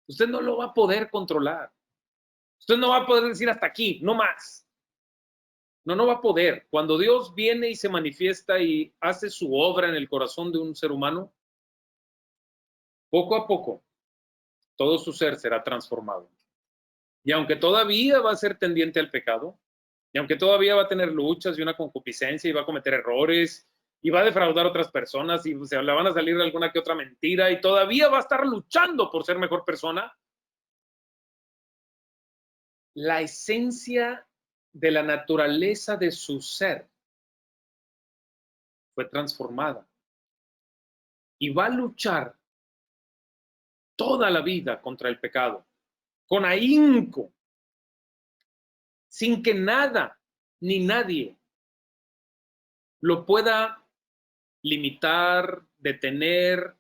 Usted no lo va a poder controlar. Usted no va a poder decir hasta aquí, no más. No va a poder. Cuando Dios viene y se manifiesta y hace su obra en el corazón de un ser humano, poco a poco, todo su ser será transformado. Y aunque todavía va a ser tendiente al pecado, y aunque todavía va a tener luchas y una concupiscencia y va a cometer errores y va a defraudar a otras personas y se le van a salir alguna que otra mentira y todavía va a estar luchando por ser mejor persona, la esencia de la naturaleza de su ser fue transformada y va a luchar toda la vida contra el pecado, con ahínco, sin que nada ni nadie lo pueda limitar, detener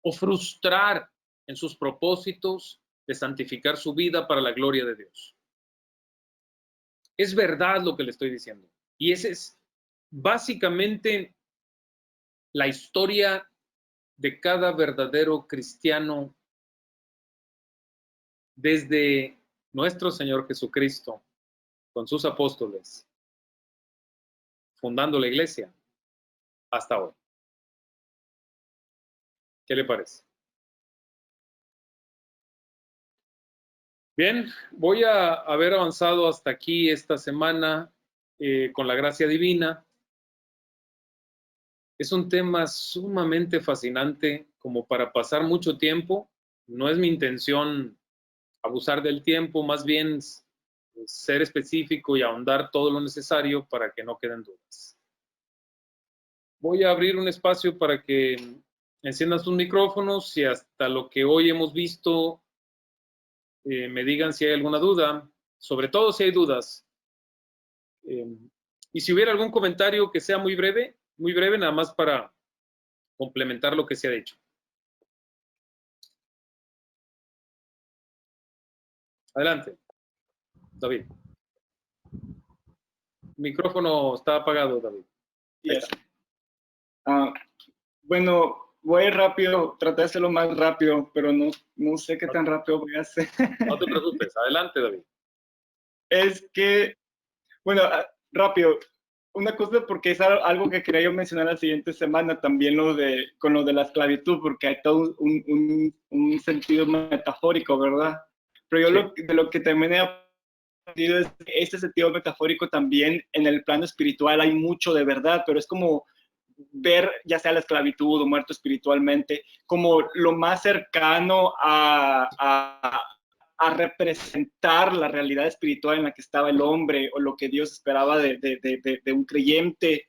o frustrar en sus propósitos de santificar su vida para la gloria de Dios. Es verdad lo que le estoy diciendo. Y esa es básicamente la historia de cada verdadero cristiano desde nuestro Señor Jesucristo con sus apóstoles, fundando la iglesia, hasta hoy. ¿Qué le parece? Bien, voy a haber avanzado hasta aquí esta semana con la gracia divina. Es un tema sumamente fascinante como para pasar mucho tiempo. No es mi intención abusar del tiempo, más bien ser específico y ahondar todo lo necesario para que no queden dudas. Voy a abrir un espacio para que enciendan sus micrófonos y hasta lo que hoy hemos visto me digan si hay alguna duda, sobre todo si hay dudas. Y si hubiera algún comentario que sea muy breve nada más para complementar lo que se ha dicho. Adelante, David. El micrófono está apagado, David. Yes. Bueno, voy rápido, traté de hacerlo más rápido, pero no sé qué tan rápido voy a hacer. No te preocupes, adelante, David. Es que, bueno, rápido, una cosa porque es algo que quería yo mencionar la siguiente semana, también con lo de la esclavitud, porque hay todo un sentido metafórico, ¿verdad? Pero yo Sí. de lo que también he aprendido es que este sentido metafórico también en el plano espiritual hay mucho de verdad, pero es como ver ya sea la esclavitud o muerto espiritualmente como lo más cercano a representar la realidad espiritual en la que estaba el hombre o lo que Dios esperaba de un creyente.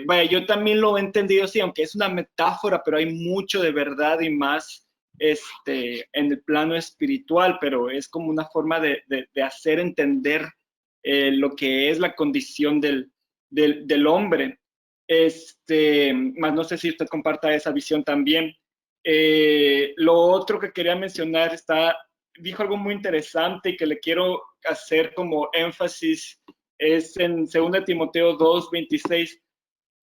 Vaya, yo también lo he entendido así, aunque es una metáfora, pero hay mucho de verdad y más en el plano espiritual, pero es como una forma de hacer entender lo que es la condición del hombre. Más no sé si usted comparta esa visión también. Lo otro que quería mencionar dijo algo muy interesante y que le quiero hacer como énfasis, es en 2 Timoteo 2:26.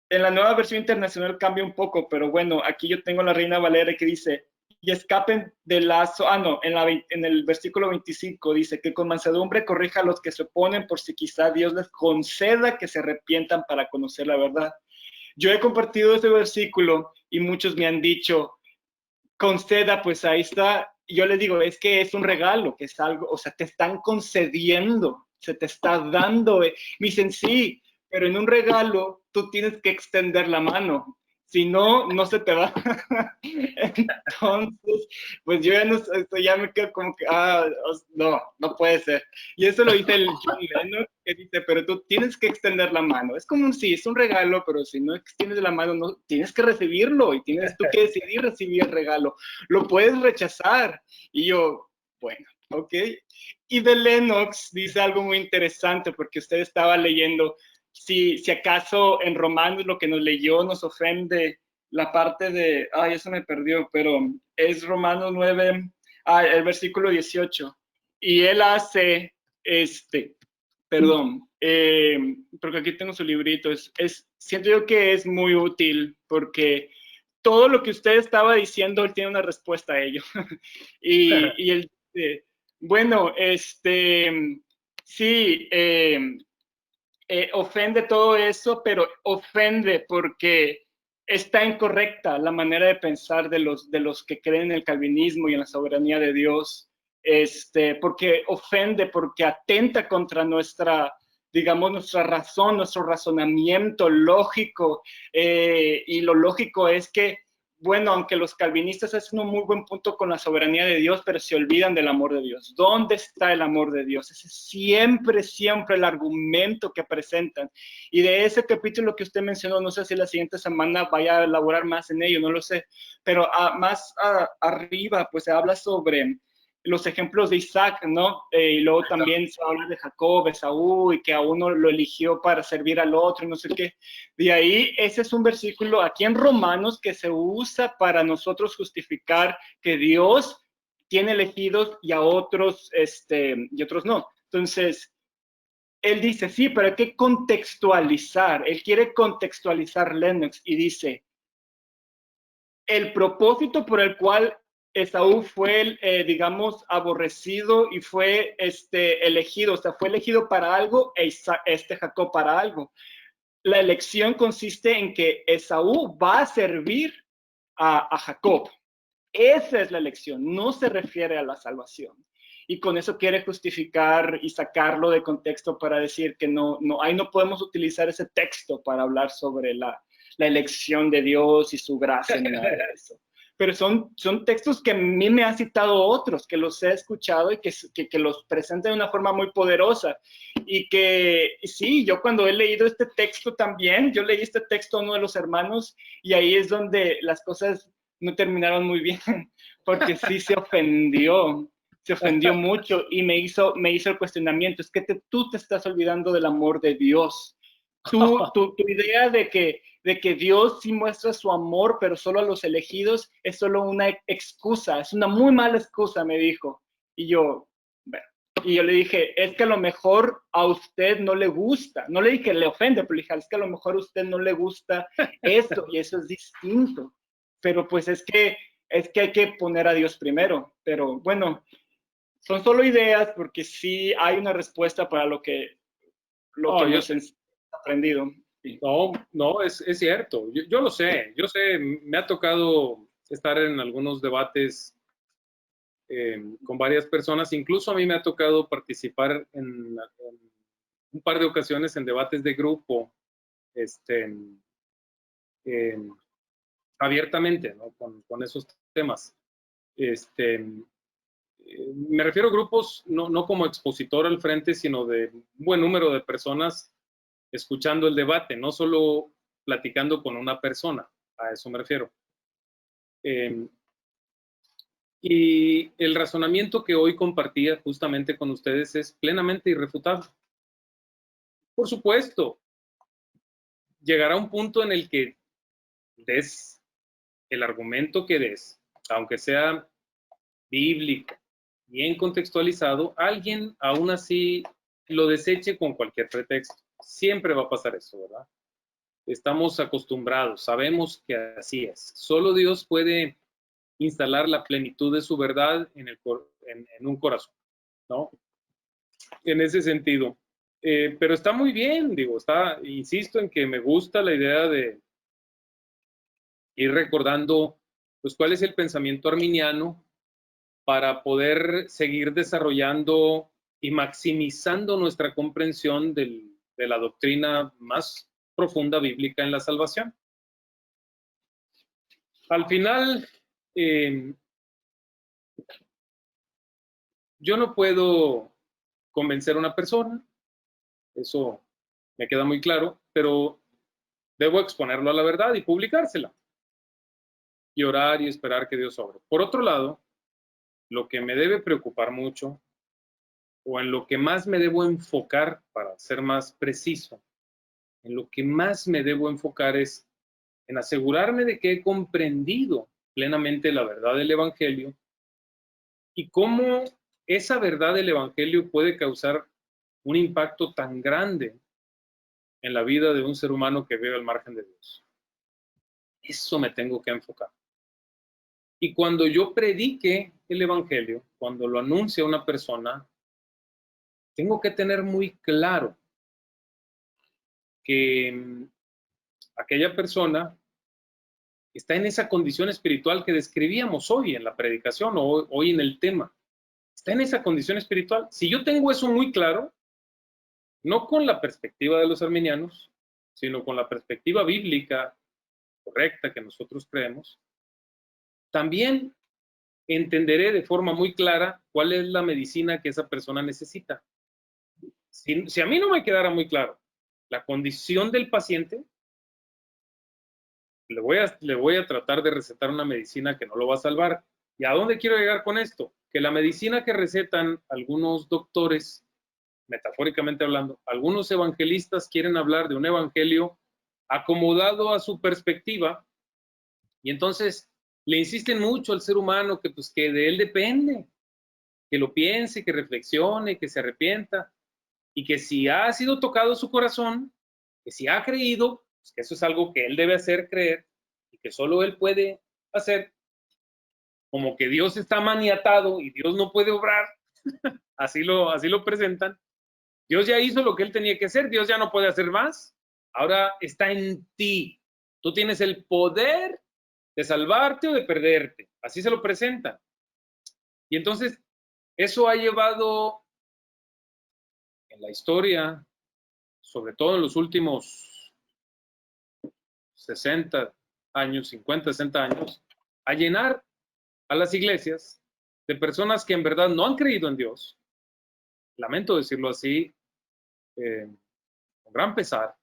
En la nueva versión internacional cambia un poco, pero bueno, aquí yo tengo la Reina Valera que dice, y escapen del lazo, en el versículo 25 dice, que con mansedumbre corrija a los que se oponen por si quizá Dios les conceda que se arrepientan para conocer la verdad. Yo he compartido este versículo y muchos me han dicho, conceda, pues ahí está. Yo les digo, es que es un regalo, que es algo, o sea, te están concediendo, se te está dando. Me dicen, sí, pero en un regalo tú tienes que extender la mano. Si no, no se te va. Entonces, pues yo ya no sé, ya me quedo como que, no puede ser. Y eso lo dice el John Lennon, que dice, pero tú tienes que extender la mano. Es como sí, es un regalo, pero si no extiendes la mano, no, tienes que recibirlo y tienes tú que decidir recibir el regalo. Lo puedes rechazar. Y yo, bueno, ok. Y de Lennox dice algo muy interesante, porque usted estaba leyendo, si acaso en Romanos lo que nos leyó nos ofende, la parte de, eso me perdió, pero es Romanos 9, el versículo 18. Y él hace, porque aquí tengo su librito, siento yo que es muy útil, porque todo lo que usted estaba diciendo, él tiene una respuesta a ello. y él dice, bueno, sí, ofende todo eso, pero ofende porque está incorrecta la manera de pensar de los que creen en el calvinismo y en la soberanía de Dios, porque ofende, porque atenta contra nuestra, digamos, nuestra razón, nuestro razonamiento lógico, y lo lógico es que, bueno, aunque los calvinistas hacen un muy buen punto con la soberanía de Dios, pero se olvidan del amor de Dios. ¿Dónde está el amor de Dios? Ese es siempre el argumento que presentan. Y de ese capítulo que usted mencionó, no sé si la siguiente semana vaya a elaborar más en ello, no lo sé, pero más arriba, pues se habla sobre los ejemplos de Isaac, ¿no? Y luego también se habla de Jacob, Esaú, y que a uno lo eligió para servir al otro, y no sé qué. De ahí, ese es un versículo aquí en Romanos que se usa para nosotros justificar que Dios tiene elegidos y a otros, y otros no. Entonces, él dice, sí, pero hay que contextualizar. Él quiere contextualizar Lennox y dice, el propósito por el cual Esaú fue, digamos, aborrecido y fue elegido, o sea, fue elegido para algo e Jacob para algo. La elección consiste en que Esaú va a servir a Jacob. Esa es la elección, no se refiere a la salvación. Y con eso quiere justificar y sacarlo de contexto para decir que ahí no podemos utilizar ese texto para hablar sobre la elección de Dios y su gracia ni nada de eso. Pero son textos que a mí me han citado otros, que los he escuchado y que los presentan de una forma muy poderosa. Y que sí, yo cuando he leído este texto también, yo leí este texto a uno de los hermanos y ahí es donde las cosas no terminaron muy bien, porque sí se ofendió mucho y me hizo el cuestionamiento, es que tú te estás olvidando del amor de Dios. Tu idea de que Dios sí muestra su amor, pero solo a los elegidos, es solo una excusa, es una muy mala excusa, me dijo. Y yo le dije, es que a lo mejor a usted no le gusta, no le dije que le ofende, pero le dije, es que a lo mejor a usted no le gusta esto, y eso es distinto. Pero pues es que hay que poner a Dios primero. Pero bueno, son solo ideas porque sí hay una respuesta para lo que hemos aprendido. Sí. No, es cierto. Yo lo sé, me ha tocado estar en algunos debates con varias personas, incluso a mí me ha tocado participar en un par de ocasiones en debates de grupo, abiertamente, ¿no? con esos temas. Me refiero a grupos no como expositor al frente, sino de un buen número de personas escuchando el debate, no solo platicando con una persona, a eso me refiero. Y el razonamiento que hoy compartía justamente con ustedes es plenamente irrefutable. Por supuesto, llegará un punto en el que des el argumento que des, aunque sea bíblico, bien contextualizado, alguien aún así lo deseche con cualquier pretexto. Siempre va a pasar eso, ¿verdad? Estamos acostumbrados, sabemos que así es. Solo Dios puede instalar la plenitud de su verdad en un corazón, ¿no? En ese sentido. Pero está muy bien, insisto en que me gusta la idea de ir recordando, pues, cuál es el pensamiento arminiano para poder seguir desarrollando y maximizando nuestra comprensión de la doctrina más profunda bíblica en la salvación. Al final, yo no puedo convencer a una persona, eso me queda muy claro, pero debo exponerlo a la verdad y publicársela, y orar y esperar que Dios obre. Por otro lado, lo que me debe preocupar mucho, o en lo que más me debo enfocar, para ser más preciso, en lo que más me debo enfocar es en asegurarme de que he comprendido plenamente la verdad del Evangelio y cómo esa verdad del Evangelio puede causar un impacto tan grande en la vida de un ser humano que vive al margen de Dios. Eso me tengo que enfocar. Y cuando yo predique el Evangelio, cuando lo anuncie a una persona, tengo que tener muy claro que aquella persona está en esa condición espiritual que describíamos hoy en la predicación o hoy en el tema. Está en esa condición espiritual. Si yo tengo eso muy claro, no con la perspectiva de los arminianos, sino con la perspectiva bíblica correcta que nosotros creemos, también entenderé de forma muy clara cuál es la medicina que esa persona necesita. Si a mí no me quedara muy claro la condición del paciente, le voy a tratar de recetar una medicina que no lo va a salvar. ¿Y a dónde quiero llegar con esto? Que la medicina que recetan algunos doctores, metafóricamente hablando, algunos evangelistas quieren hablar de un evangelio acomodado a su perspectiva, y entonces le insisten mucho al ser humano que, pues, que de él depende, que lo piense, que reflexione, que se arrepienta, y que si ha sido tocado su corazón, que si ha creído, pues que eso es algo que él debe hacer creer, y que solo él puede hacer, como que Dios está maniatado y Dios no puede obrar, así lo presentan. Dios ya hizo lo que él tenía que hacer, Dios ya no puede hacer más, ahora está en ti. Tú tienes el poder de salvarte o de perderte, así se lo presentan. Y entonces, eso ha llevado en la historia, sobre todo en los últimos 60 años, 50, 60 años, a llenar a las iglesias de personas que en verdad no han creído en Dios. Lamento decirlo así, con gran pesar.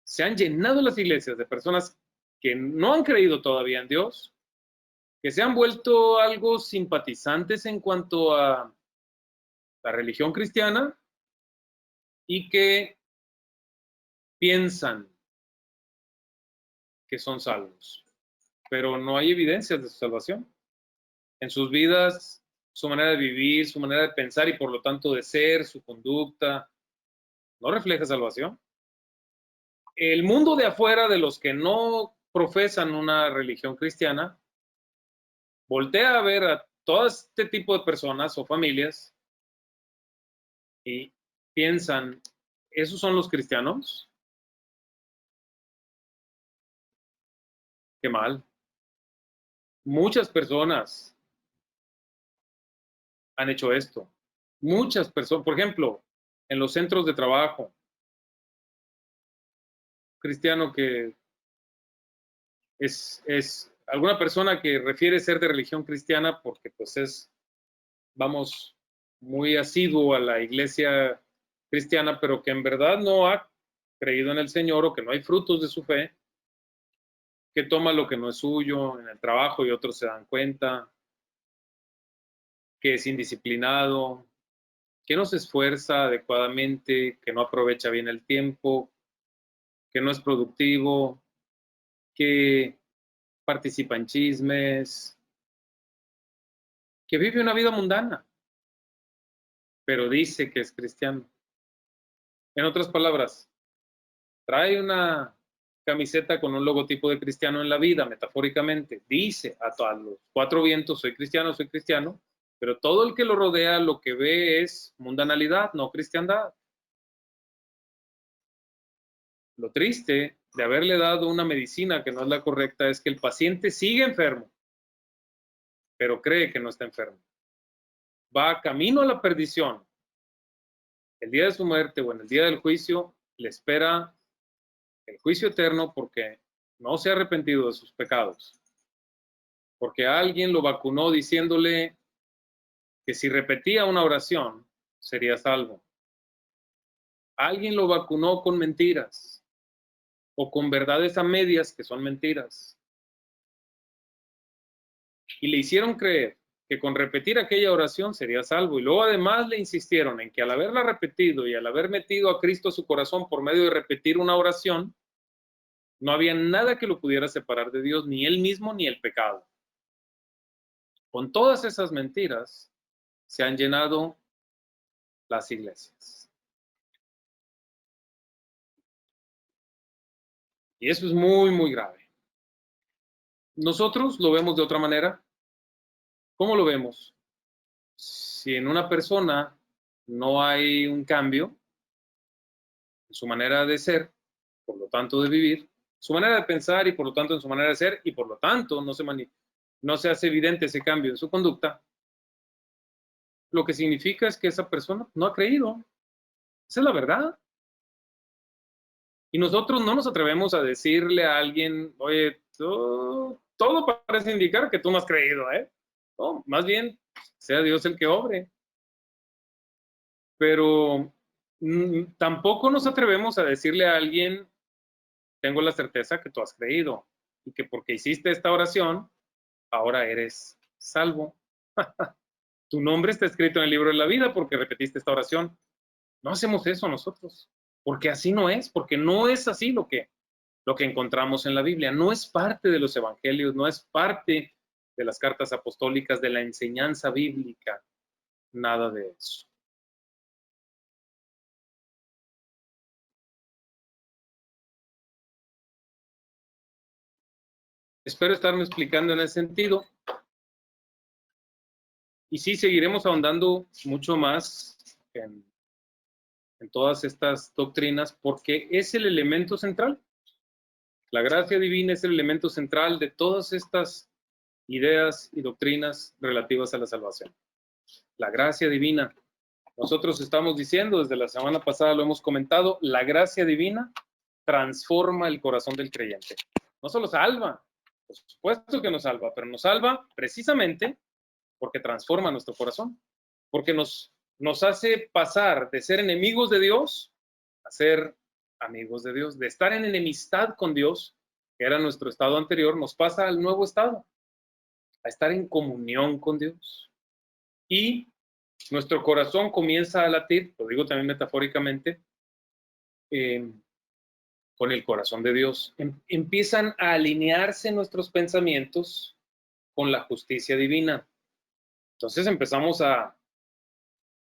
Se han llenado las iglesias de personas que no han creído todavía en Dios, que se han vuelto algo simpatizantes en cuanto a la religión cristiana y que piensan que son salvos, pero no hay evidencias de su salvación. En sus vidas, su manera de vivir, su manera de pensar y por lo tanto de ser, su conducta, no refleja salvación. El mundo de afuera, de los que no profesan una religión cristiana, voltea a ver a todo este tipo de personas o familias y piensan, ¿esos son los cristianos? Qué mal. Muchas personas han hecho esto. Muchas personas, por ejemplo, en los centros de trabajo, cristiano que es alguna persona que refiere ser de religión cristiana porque pues es, vamos, muy asiduo a la iglesia cristiana, pero que en verdad no ha creído en el Señor o que no hay frutos de su fe, que toma lo que no es suyo en el trabajo y otros se dan cuenta, que es indisciplinado, que no se esfuerza adecuadamente, que no aprovecha bien el tiempo, que no es productivo, que participa en chismes, que vive una vida mundana, pero dice que es cristiano. En otras palabras, trae una camiseta con un logotipo de cristiano en la vida, metafóricamente, dice a todos los cuatro vientos, soy cristiano, pero todo el que lo rodea lo que ve es mundanalidad, no cristiandad. Lo triste de haberle dado una medicina que no es la correcta es que el paciente sigue enfermo, pero cree que no está enfermo. Va camino a la perdición. El día de su muerte o en el día del juicio le espera el juicio eterno porque no se ha arrepentido de sus pecados. Porque alguien lo vacunó diciéndole que si repetía una oración sería salvo. Alguien lo vacunó con mentiras o con verdades a medias que son mentiras. Y le hicieron creer que con repetir aquella oración sería salvo. Y luego además le insistieron en que al haberla repetido y al haber metido a Cristo a su corazón por medio de repetir una oración, no había nada que lo pudiera separar de Dios, ni él mismo ni el pecado. Con todas esas mentiras se han llenado las iglesias. Y eso es muy, muy grave. Nosotros lo vemos de otra manera. ¿Cómo lo vemos? Si en una persona no hay un cambio en su manera de ser, por lo tanto de vivir, su manera de pensar y por lo tanto en su manera de ser y por lo tanto no se hace evidente ese cambio en su conducta, lo que significa es que esa persona no ha creído. Esa es la verdad. Y nosotros no nos atrevemos a decirle a alguien, oye, todo parece indicar que tú no has creído, ¿eh? No, más bien, sea Dios el que obre. Pero tampoco nos atrevemos a decirle a alguien, tengo la certeza que tú has creído y que porque hiciste esta oración, ahora eres salvo. Tu nombre está escrito en el libro de la vida porque repetiste esta oración. No hacemos eso nosotros, porque así no es, porque no es así lo que encontramos en la Biblia. No es parte de los evangelios, no es parte de las cartas apostólicas, de la enseñanza bíblica, nada de eso. Espero estarme explicando en ese sentido. Y sí, seguiremos ahondando mucho más en todas estas doctrinas porque es el elemento central. La gracia divina es el elemento central de todas estas ideas y doctrinas relativas a la salvación. La gracia divina. Nosotros estamos diciendo, desde la semana pasada lo hemos comentado, la gracia divina transforma el corazón del creyente. No solo salva, por supuesto que nos salva, pero nos salva precisamente porque transforma nuestro corazón, porque nos hace pasar de ser enemigos de Dios a ser amigos de Dios, de estar en enemistad con Dios, que era nuestro estado anterior, nos pasa al nuevo estado, a estar en comunión con Dios. Y nuestro corazón comienza a latir, lo digo también metafóricamente, con el corazón de Dios. Empiezan a alinearse nuestros pensamientos con la justicia divina. Entonces empezamos a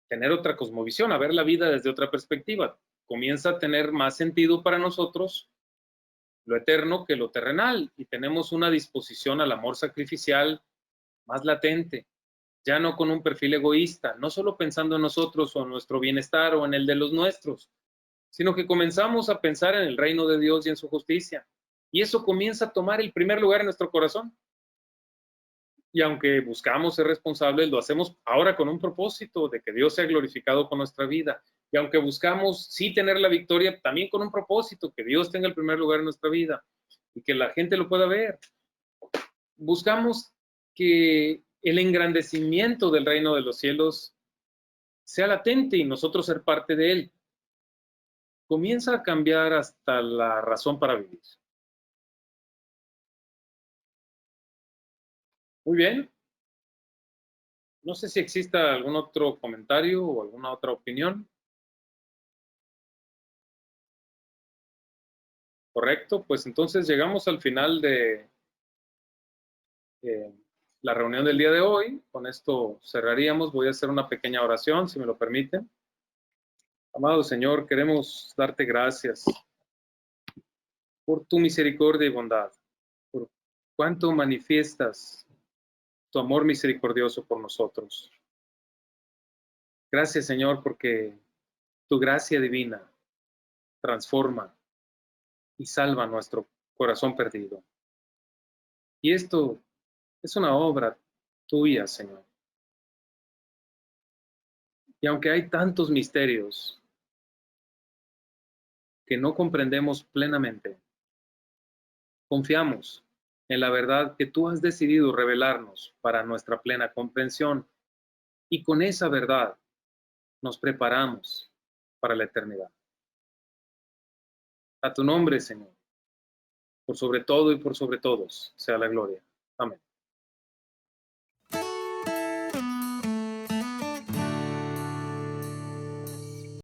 tener otra cosmovisión, a ver la vida desde otra perspectiva. Comienza a tener más sentido para nosotros lo eterno que lo terrenal y tenemos una disposición al amor sacrificial más latente, ya no con un perfil egoísta, no solo pensando en nosotros o en nuestro bienestar o en el de los nuestros, sino que comenzamos a pensar en el reino de Dios y en su justicia. Y eso comienza a tomar el primer lugar en nuestro corazón. Y aunque buscamos ser responsables, lo hacemos ahora con un propósito de que Dios sea glorificado con nuestra vida. Y aunque buscamos sí tener la victoria, también con un propósito, que Dios tenga el primer lugar en nuestra vida y que la gente lo pueda ver. Buscamos que el engrandecimiento del reino de los cielos sea latente y nosotros ser parte de él. Comienza a cambiar hasta la razón para vivir. Muy bien. No sé si exista algún otro comentario o alguna otra opinión. Correcto, pues entonces llegamos al final de la reunión del día de hoy. Con esto cerraríamos. Voy a hacer una pequeña oración, si me lo permiten. Amado Señor, queremos darte gracias por tu misericordia y bondad, por cuánto manifiestas tu amor misericordioso por nosotros. Gracias, Señor, porque tu gracia divina transforma y salva nuestro corazón perdido. Y esto es una obra tuya, Señor. Y aunque hay tantos misterios que no comprendemos plenamente, confiamos en la verdad que tú has decidido revelarnos para nuestra plena comprensión. Y con esa verdad nos preparamos para la eternidad. A tu nombre, Señor, por sobre todo y por sobre todos, sea la gloria. Amén.